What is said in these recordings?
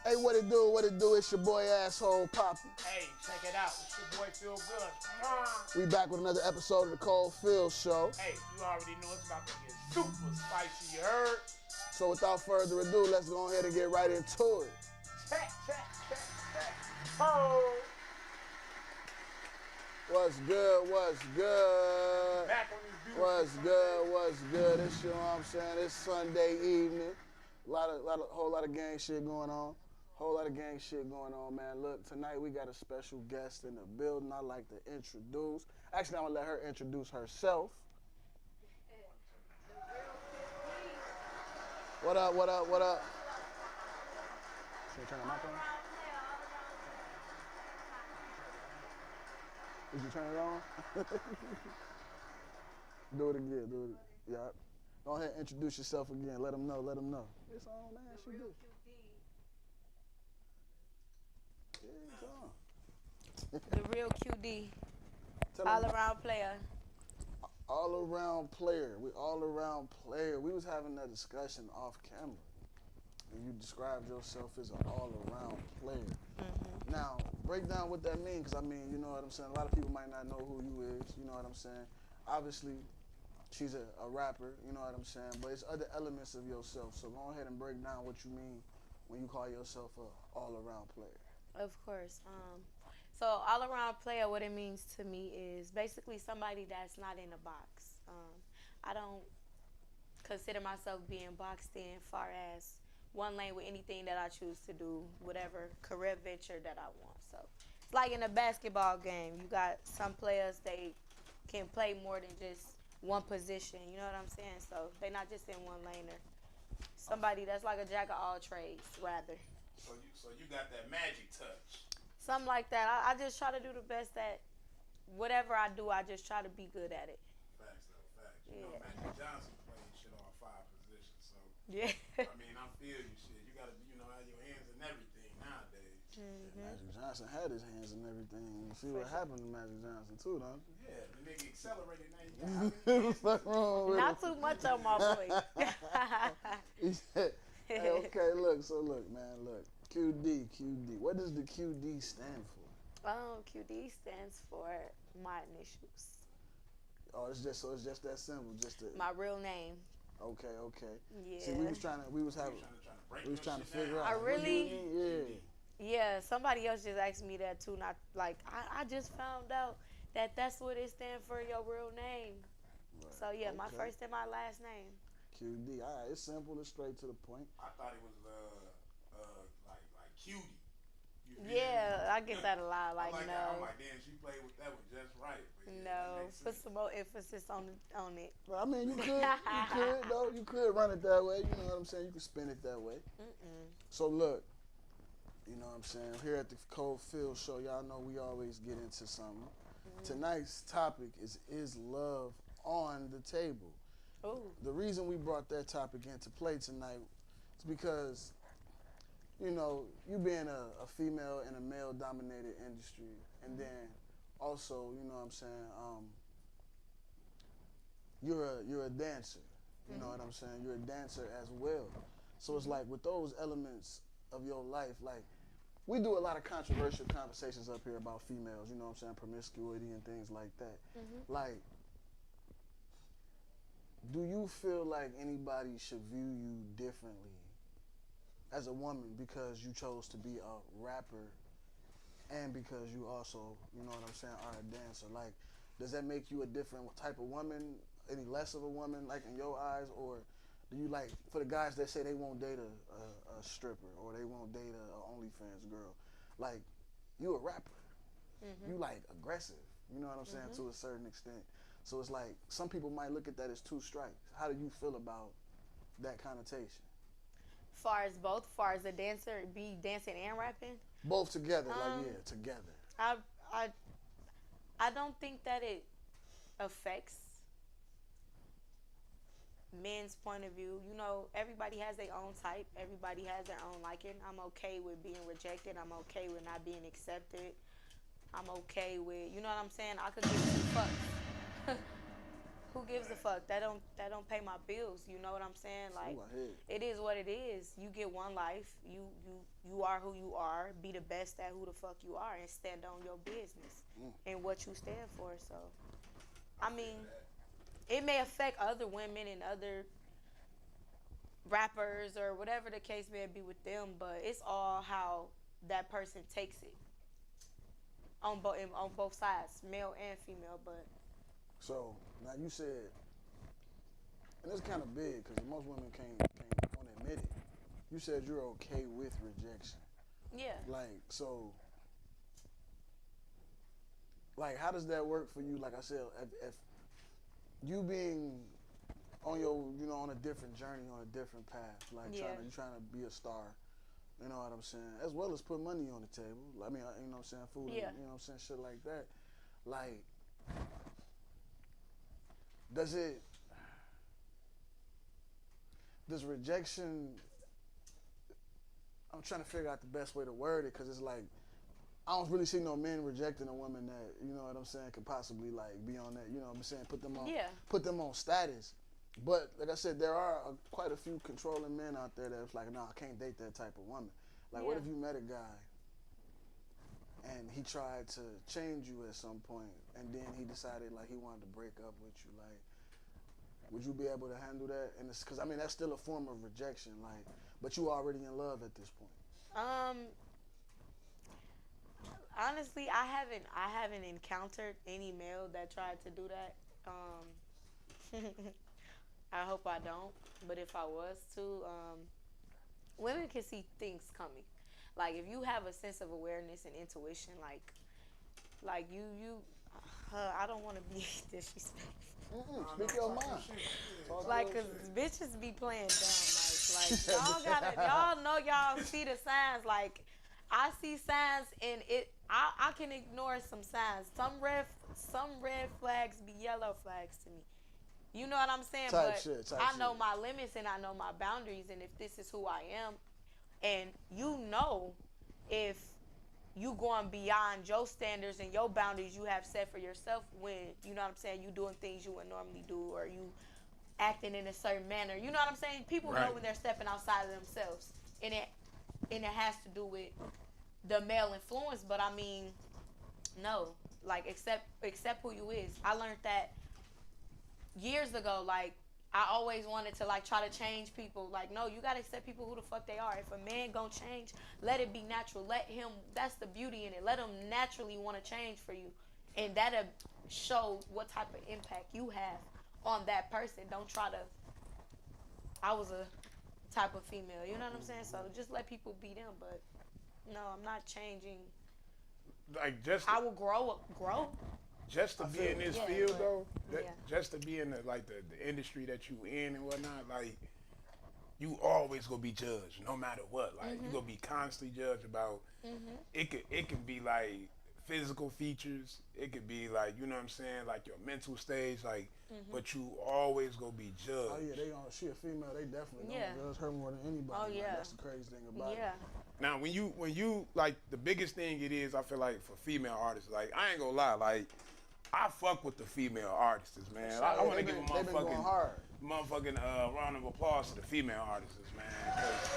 Hey, what it do? What it do? It's your boy Asshole Poppy. Hey, check it out. It's your boy Feel Good. We back with another episode of the Cold Phil Show. Hey, you already know it's about to get super spicy, you heard? So without further ado, let's go ahead and get right into it. Check. Oh! What's good? What's good? Back on this beautiful What's Sunday. good? What's good? It's, you know what I'm saying? It's Sunday evening. Whole lot of gang shit going on. Man. Look, tonight we got a special guest in the building. I'd like to introduce. Actually, I'm gonna let her introduce herself. What up? Should we turn the mic on? Did you turn it on? Do it again. Yeah. Go ahead and introduce yourself again. Let them know. It's on, man. She good. Yeah, it's on. The real QD. Tell All them- around player. all around player. We all around player. We was having that discussion off camera. And you described yourself as an all around player. Mm-hmm. Now, break down what that means, because I mean, you know what I'm saying? A lot of people might not know who you is, you know what I'm saying? Obviously, she's a rapper, you know what I'm saying? But it's other elements of yourself. So go ahead and break down what you mean when you call yourself a all around player. Of course. So all around player, what it means to me is basically somebody that's not in a box. I don't consider myself being boxed in far as one lane with anything that I choose to do, whatever career venture that I want. So it's like in a basketball game. You got some players, they can play more than just one position. You know what I'm saying? So they're not just in one lane or somebody that's like a jack of all trades, rather. So you got that magic touch. Something like that. I just try to do the best at whatever I do. I just try to be good at it. Facts. You know, Yeah. Magic Johnson played shit all 5 positions. So, Yeah. I mean, I feel you shit. You got to, have your hands in everything nowadays. Mm-hmm. Magic Johnson had his hands in everything. You see what For sure. happened to Magic Johnson too, don't you? Yeah, the nigga accelerated now. You got how many hands? What's wrong with Not too much on my boy. He said, hey, okay, look, QD. What does the QD stand for? QD stands for my initials. Oh, it's just that simple, just to, My real name. okay. Yeah. See, we was trying to figure out. I what do you really- mean? Yeah, somebody else just asked me that too. Not like I just found out that that's what it stands for, your real name. Right. So yeah, my Okay. first and my last name. QD. All right, it's simple, it's straight to the point. I thought it was like cutie. You feel Yeah, me? I get that a lot. Like I'm no, like, damn, she played with that one just right. But yeah, that no. makes Put sense. some more emphasis on it. But I mean, you could run it that way. You know what I'm saying? You could spin it that way. Mm-mm. So look, you know what I'm saying? Here at the Cold Phil Show, y'all know we always get into something. Tonight's topic is love on the table? Ooh. The reason we brought that topic into play tonight is because, you know, you being a female in a male-dominated industry, and then also, you know what I'm saying, you're a dancer. You know what I'm saying? You're a dancer as well. So it's like with those elements of your life, like we do a lot of controversial conversations up here about females, you know what I'm saying, promiscuity and things like that. Like, do you feel like anybody should view you differently as a woman because you chose to be a rapper and because you also, you know what I'm saying, are a dancer? Like, does that make you a different type of woman, any less of a woman, like in your eyes? Or do you like, for the guys that say they won't date a stripper or they won't date a OnlyFans girl, like, you a rapper. You like aggressive, you know what I'm saying, to a certain extent. So it's like, some people might look at that as two strikes. How do you feel about that connotation? Far as a dancer, be dancing and rapping. Both together, together. I don't think that it affects men's point of view. You know, everybody has their own type. Everybody has their own liking. I'm okay with being rejected. I'm okay with not being accepted. I'm okay with, you know what I'm saying? I could give two fucks who gives a fuck? That don't pay my bills. You know what I'm saying? Like, Ooh, I hear. it is what it is. You get one life. You are who you are. Be the best at who the fuck you are, and stand on your business and what you stand for. So, I mean, it may affect other women and other rappers or whatever the case may be with them, but it's all how that person takes it on both sides, male and female. But So now you said, and it's kind of big because most women can't want to admit it. You said you're okay with rejection. yeah, Like so, like how does that work for you? Like I said, if you being on your, on a different journey, on a different path, like Yeah. you trying to be a star. You know what I'm saying? As well as put money on the table. I mean, you know what I'm saying? Food, Yeah. you know what I'm saying? Shit like that. Like, does rejection, I'm trying to figure out the best way to word it because it's like, I don't really see no men rejecting a woman that, you know what I'm saying, could possibly like be on that, you know what I'm saying, put them Yeah. on status. But like I said, there are quite a few controlling men out there that's like, no, I can't date that type of woman. Like, what Yeah. if you met a guy and he tried to change you at some point, and then he decided like he wanted to break up with you? Like, would you be able to handle that? And it's because I mean that's still a form of rejection. Like, but you already in love at this point. Honestly, I haven't encountered any male that tried to do that. I hope I don't. But if I was to, women can see things coming. Like, if you have a sense of awareness and intuition, like I don't want to be disrespectful. Speak your mind. Talk Like, your cause shit. bitches be playing dumb. Like y'all know y'all see the signs. Like, I see signs, and I can ignore some signs. Some red flags be yellow flags to me. You know what I'm saying? Type But shit, type I know shit. my limits and I know my boundaries, and if this is who I am, and you know, if you going beyond your standards and your boundaries you have set for yourself, when you know what I'm saying, you doing things you would normally do, or you acting in a certain manner. You know what I'm saying? People know Right. when they're stepping outside of themselves, and it has to do with the male influence. But I mean, no, like accept who you is. I learned that years ago. Like, I always wanted to like try to change people. Like, no, you gotta accept people who the fuck they are. If a man gonna change, let it be natural. Let him. That's the beauty in it. Let him naturally want to change for you, and that'll show what type of impact you have on that person. Don't try to. I was a type of female. You know what I'm saying? So just let people be them. But no, I'm not changing. Like just I will grow. just to I be feel in this it. Yeah, field but- though, yeah. just to be in the industry that you in and whatnot, like you always gonna be judged no matter what. Like you gonna be constantly judged about. It could be like physical features. It could be like, you know what I'm saying, like your mental stage. Like, but you always gonna be judged. Oh yeah, she a female. They definitely Yeah. gonna judge her more than anybody. Oh, Like, yeah. that's the crazy thing about Yeah. it. Now, when you like the biggest thing it is, I feel like for female artists, like I ain't gonna lie, like I fuck with the female artists, man. I want to give a They been going hard. motherfucking round of applause to the female artists, man. 'Cause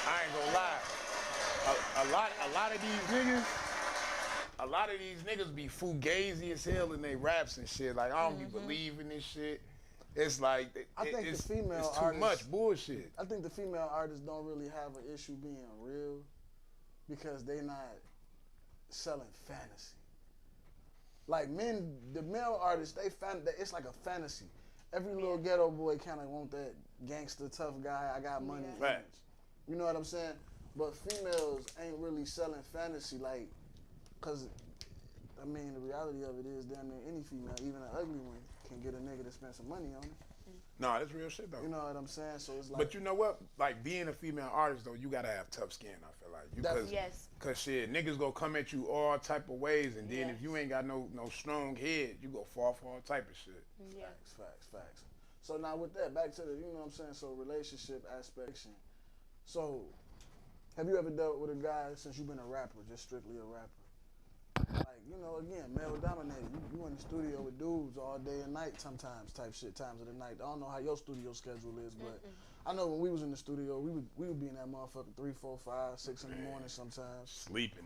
I ain't gonna lie, a lot of these niggas be fugazi as hell in they raps and shit. Like I don't be believing this shit. It's like I think the it's female too artists- much bullshit. I think the female artists don't really have an issue being real because they not selling fantasy. Like men, the male artists, it's like a fantasy. Every little ghetto boy kind of want that gangster tough guy. I got money. Yeah. Right. image. You know what I'm saying? But females ain't really selling fantasy, like, cause I mean the reality of it is, damn near any female, even an ugly one, can get a nigga to spend some money on it. No, that's real shit though. You know what I'm saying? So it's like, But you know what? Like being a female artist though, you gotta have tough skin. I feel like That's- Yes. Cause shit, niggas gonna come at you all type of ways, and then Yes. if you ain't got no strong head, you go fall for all type of shit. Yeah. Facts. So now with that, back to the, you know what I'm saying, so relationship aspect. So, have you ever dealt with a guy since you've been a rapper, just strictly a rapper? Like, you know, again, male dominated. You in the studio with dudes all day and night sometimes, type shit, times of the night. I don't know how your studio schedule is, but I know when we was in the studio, we would be in that motherfucker 3, 4, 5, 6 in the morning sometimes. Sleeping